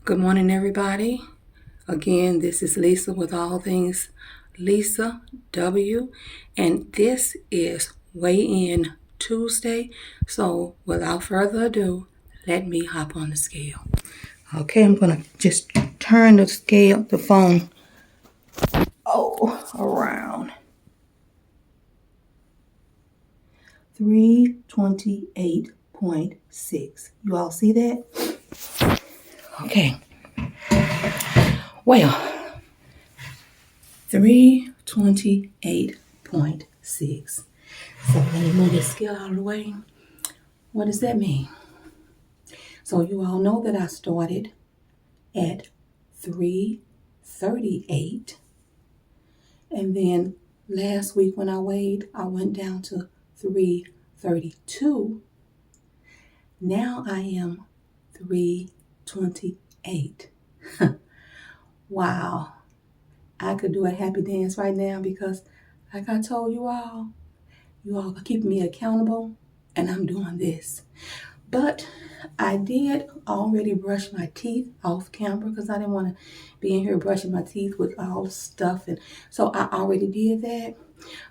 Good morning, everybody. Again, this is Lisa with All Things Lisa W. And this is Weigh In Tuesday. So, without further ado, let me hop on the scale. Okay, I'm going to just turn the scale, the phone, around. 328.6. You all see that? Okay. Well, 328.6. So let me move this scale out of the way. What does that mean? So you all know that I started at 338. And then last week when I weighed, I went down to 332. Now I am 328. Wow. I could do a happy dance right now because, like I told you all are keeping me accountable, and I'm doing this. But I did already brush my teeth off camera because I didn't want to be in here brushing my teeth with all stuff. And so I already did that.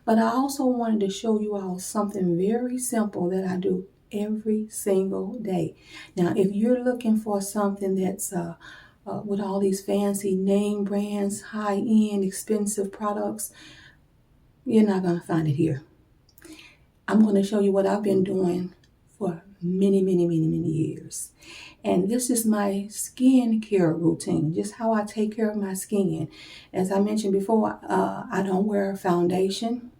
But I also wanted to show you all something very simple that I do every single day. Now, if you're looking for something that's with all these fancy name brands, high-end, expensive products, you're not going to find it here. I'm going to show you what I've been doing for many years. And this is my skin care routine, just how I take care of my skin. As I mentioned before, I don't wear foundation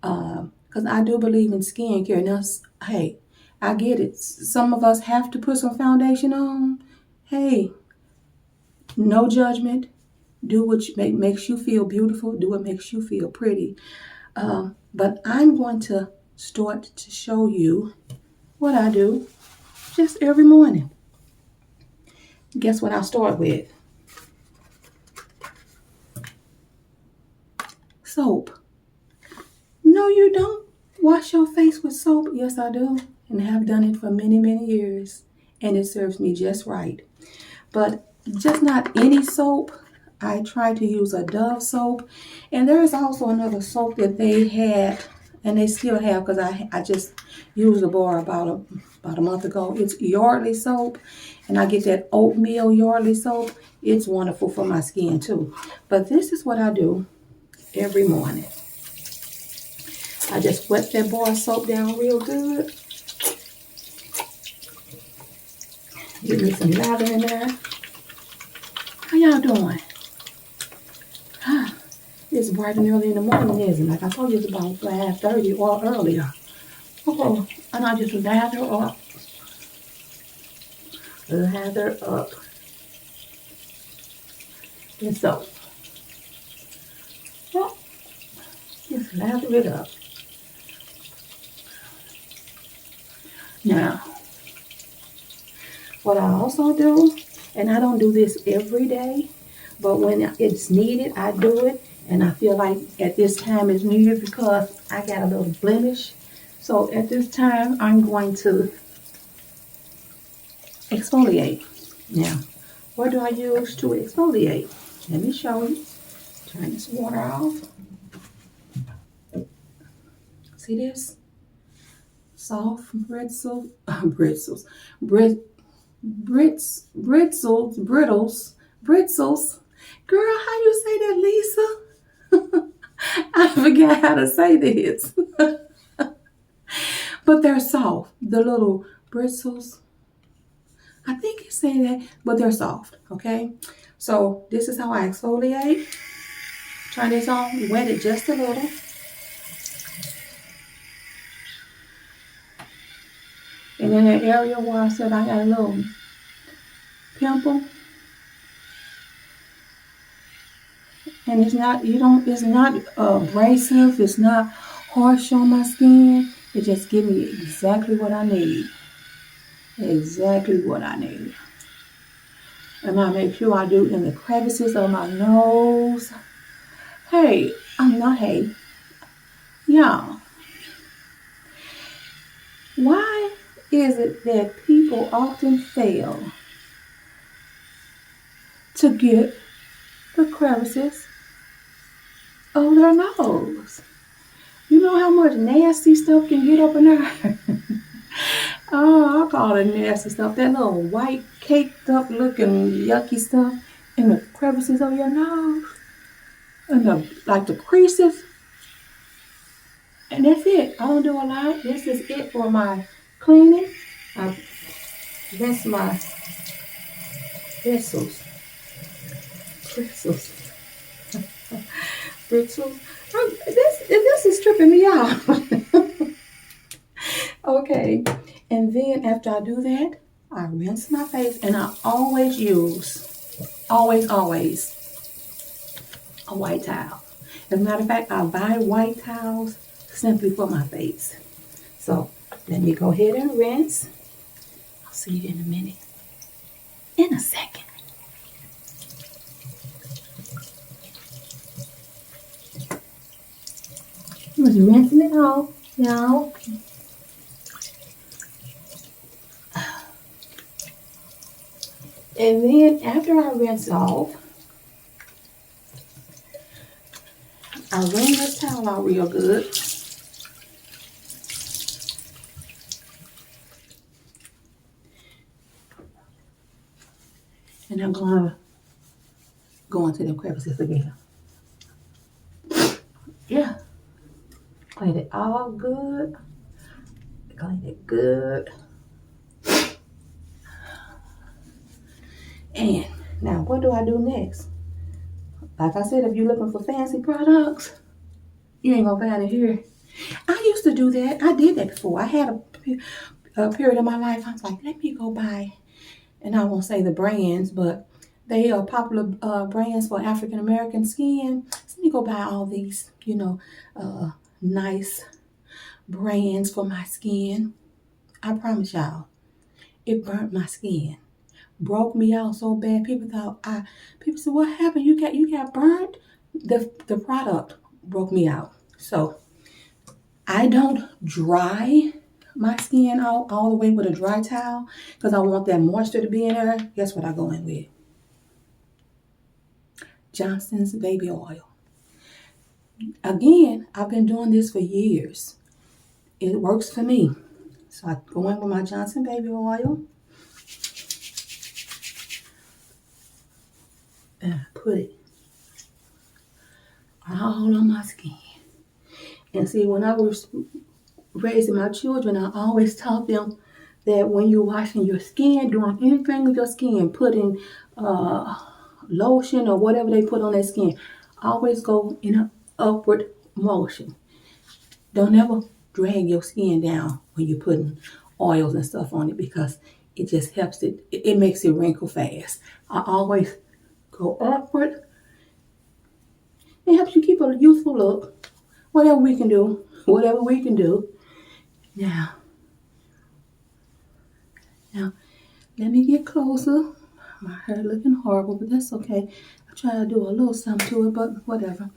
because I do believe in skin care. Now, hey, I get it. Some of us have to put some foundation on. Hey, no judgment. Do what makes you feel beautiful. Do what makes you feel pretty. But I'm going to start to show you what I do just every morning. Guess what I'll start with? Soap. No, you don't wash your face with soap. Yes, I do. And have done it for many years. And it serves me just right. But just not any soap. I try to use a Dove soap. And there is also another soap that they had, and they still have because I just used the bar about a month ago. It's Yardley soap. And I get that oatmeal Yardley soap. It's wonderful for my skin too. But this is what I do every morning. I just wet that bar of soap down real good. Give me some lather in there. How y'all doing? It's bright and early in the morning, isn't it? Like I told you, it's about 5:30 or earlier. Oh, and I just lather up the soap. Well, just lather it up. Now, what I also do, and I don't do this every day, but when it's needed, I do it. And I feel like at this time it's needed because I got a little blemish. So at this time, I'm going to exfoliate. Now, what do I use to exfoliate? Let me show you. Turn this water off. See this? Soft brittles. Girl, how you say that, Lisa? I forgot how to say this. But they're soft. The little bristles. I think you say that, but they're soft, okay? So this is how I exfoliate. Turn this on, wet it just a little. And in the area where I said I got a little pimple, and it's not abrasive, it's not harsh on my skin. It just gives me exactly what I need. Exactly what I need. And I make sure I do in the crevices of my nose. Y'all. Why is it that people often fail to get the crevices of their nose. You know how much nasty stuff can get up in there? Oh, I call it nasty stuff. That little white caked up looking yucky stuff in the crevices of your nose. And the creases. And that's it. I don't do a lot. This is it for my cleaning. I rinse my bristles. Bristles. This is tripping me out. Okay. And then after I do that, I rinse my face, and I always use, always, a white towel. As a matter of fact, I buy white towels simply for my face. So let me go ahead and rinse. I'll see you in a minute. In a second. I'm just rinsing it off, y'all. And then after I rinse off, I wring this towel out real good. And I'm gonna go into the crevices again. Yeah. Clean it all good. Clean it good. And now what do I do next? Like I said, if you're looking for fancy products, you ain't gonna find it here. I used to do that. I did that before. I had a period of my life. I was like, let me go buy, and I won't say the brands, but they are popular brands for African American skin. So let me go buy all these, nice brands for my skin. I promise y'all, it burnt my skin. Broke me out so bad. People said, what happened? You got burnt? The product broke me out. So I don't dry my skin out all the way with a dry towel because I want that moisture to be in there. Guess what I go in with? Johnson's baby oil. Again, I've been doing this for years. It works for me. So I go in with my Johnson baby oil. And I put it all on my skin. And see, when I was raising my children, I always taught them that when you're washing your skin, doing anything with your skin, putting lotion or whatever they put on their skin, always go in an upward motion. Don't ever drag your skin down when you're putting oils and stuff on it because it just helps it makes it wrinkle fast. I always go upward. It helps you keep a youthful look. Whatever we can do. Now, let me get closer. My hair looking horrible, but that's okay. I try to do a little something to it, but whatever.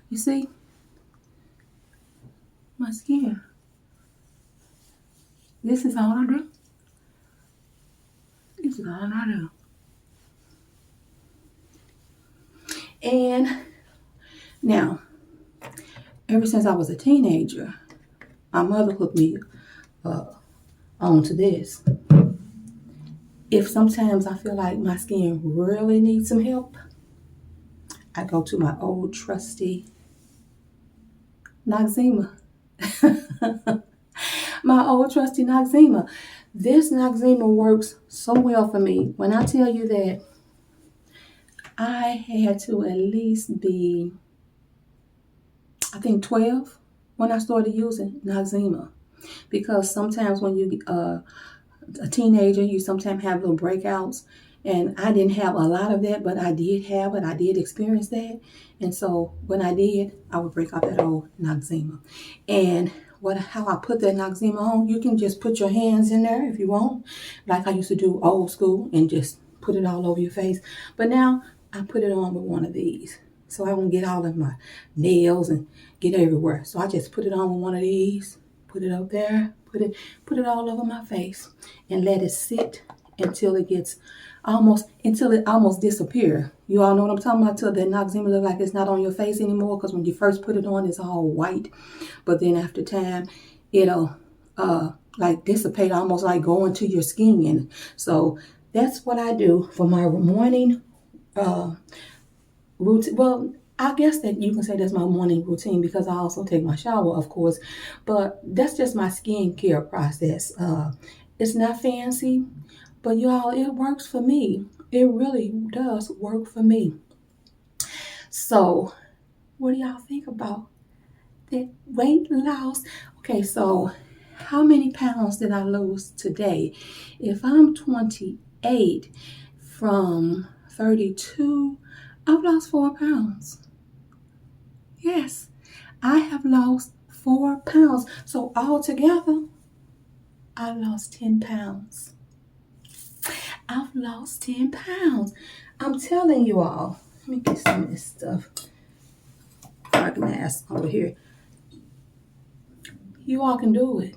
You see? My skin. This is all I do. This is all I do. And now, ever since I was a teenager, my mother hooked me onto this. If sometimes I feel like my skin really needs some help, I go to my old trusty Noxzema. My old trusty Noxzema. This Noxzema works so well for me. When I tell you that I had to at least be, I think 12 when I started using Noxzema. Because sometimes when you a teenager, you sometimes have little breakouts. And I didn't have a lot of that, but I did have it. I did experience that. And so when I did, I would break out that old Noxzema. And how I put that Noxzema on, you can just put your hands in there if you want, like I used to do old school and just put it all over your face. But now I put it on with one of these so I won't get all of my nails and get everywhere. So I just put it on with one of these, put it up there, put it all over my face and let it sit until it almost disappears. You all know what I'm talking about, till the noxema look like it's not on your face anymore, because when you first put it on, it's all white, but then after time, it'll like dissipate, almost like go into your skin. So that's what I do for my morning routine. Well, I guess that you can say that's my morning routine, because I also take my shower, of course, but that's just my skincare process. It's not fancy, but y'all, it works for me. It really does work for me. So what do y'all think about that weight loss? Okay, so how many pounds did I lose today? If I'm 28 from 32, I've lost 4 pounds. Yes, I have lost 4 pounds. So altogether, I lost 10 pounds. I've lost 10 pounds. I'm telling you all. Let me get some of this stuff organized over here. You all can do it.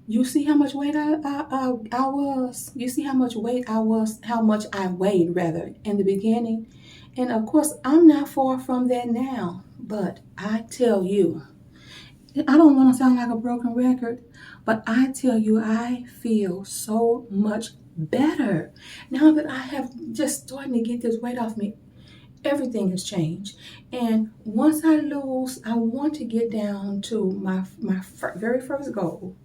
You see how much weight I was? You see how much weight I was, how much I weighed rather in the beginning? And of course, I'm not far from that now. But I tell you, I don't want to sound like a broken record, but I tell you, I feel so much better now that I have just starting to get this weight off me. Everything has changed. And once I lose, I want to get down to my very first goal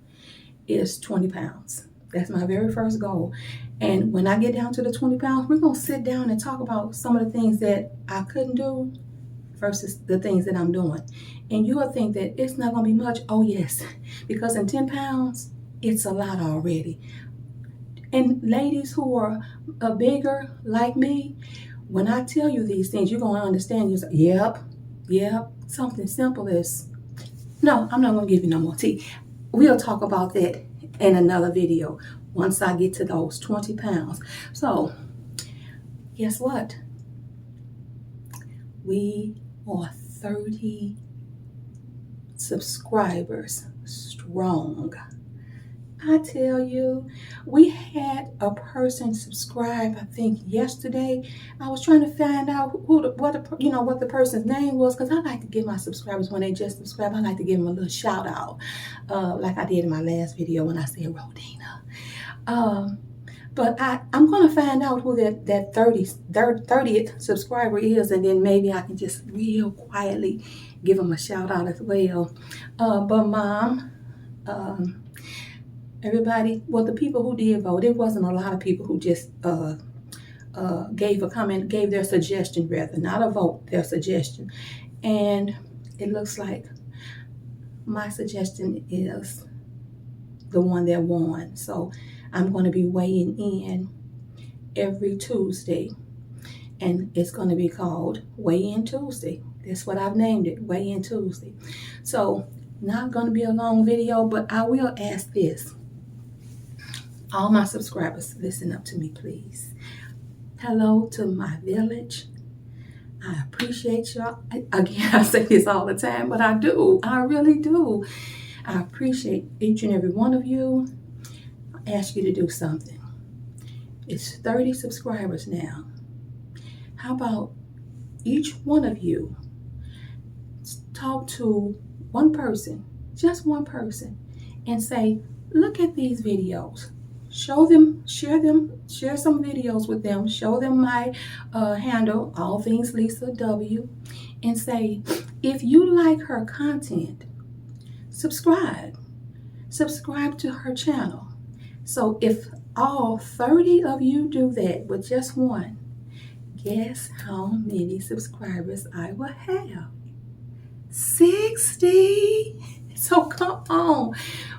is 20 pounds. That's my very first goal. And when I get down to the 20 pounds, we're going to sit down and talk about some of the things that I couldn't do versus the things that I'm doing. And you will think that it's not going to be much. Oh, yes. Because in 10 pounds, it's a lot already. And ladies who are bigger like me, when I tell you these things, you're going to understand. You're like, yep. Something simple is, no, I'm not going to give you no more tea. We'll talk about that in another video once I get to those 20 pounds. So, guess what? We are 30 subscribers strong. I tell you, we had a person subscribe, I think yesterday. I was trying to find out what the person's name was, because I like to give my subscribers, when they just subscribe, I like to give them a little shout out, like I did in my last video when I said Rodina. But I'm going to find out who that 30th subscriber is, and then maybe I can just real quietly give them a shout out as well. But Mom, everybody, well, the people who did vote, it wasn't a lot of people who just gave a comment, gave their suggestion rather, not a vote, their suggestion. And it looks like my suggestion is the one that won. So I'm going to be weighing in every Tuesday, and it's going to be called Weigh In Tuesday. That's what I've named it, Weigh In Tuesday. So not going to be a long video, but I will ask this. All my subscribers, listen up to me, please. Hello to my village. I appreciate y'all. Again, I say this all the time, but I do. I really do. I appreciate each and every one of you. I ask you to do something. It's 30 subscribers now. How about each one of you talk to one person, just one person, and say, look at these videos. Show them, share some videos with them. Show them my handle, All Things Lisa W, and say, if you like her content, subscribe to her channel. So if all 30 of you do that with just one, guess how many subscribers I will have? 60. So come on,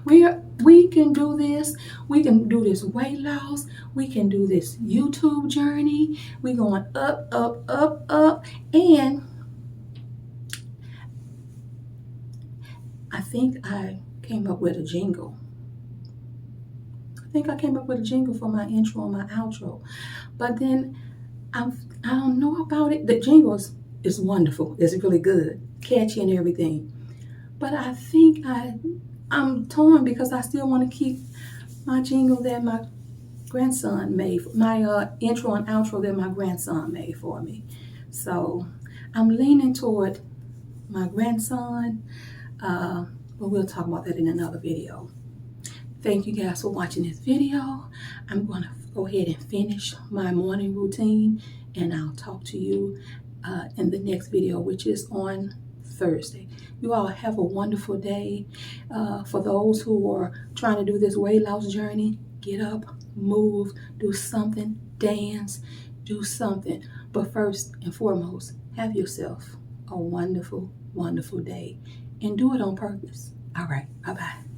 we can do this. We can do this weight loss. We can do this YouTube journey. We're going up, up, up, up. And I think I came up with a jingle. For my intro and my outro. But then I don't know about it. The jingle is wonderful. It's really good, catchy and everything. But I think I'm torn, because I still want to keep my jingle that my grandson made, my intro and outro that my grandson made for me. So I'm leaning toward my grandson, but we'll talk about that in another video. Thank you guys for watching this video. I'm going to go ahead and finish my morning routine, and I'll talk to you in the next video, which is on Thursday. You all have a wonderful day. For those who are trying to do this weight loss journey, get up, move, do something, dance, do something. But first and foremost, have yourself a wonderful, wonderful day, and do it on purpose. All right, bye-bye.